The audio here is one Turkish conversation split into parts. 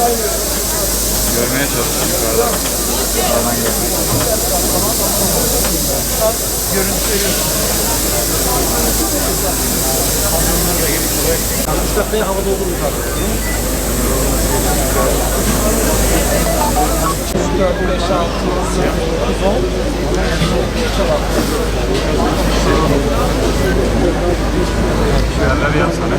Görmeye çalışıyorum yukarıdan. Yukarıdan görüntü veriyorsun. Üç dakikaya hava doldururuz abi. 4, 5, 6, 9, 10. Yerleri yapsana.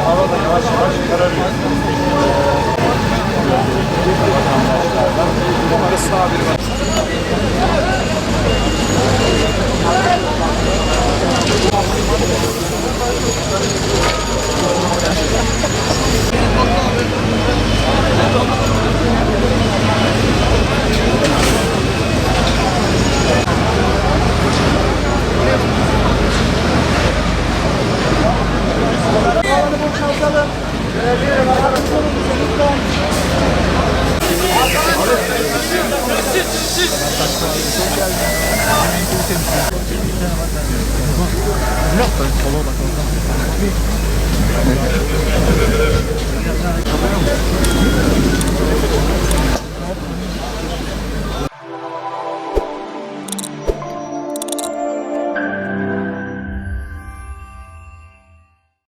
Hava da yavaş yavaş kararıyor. Orası daha bir var.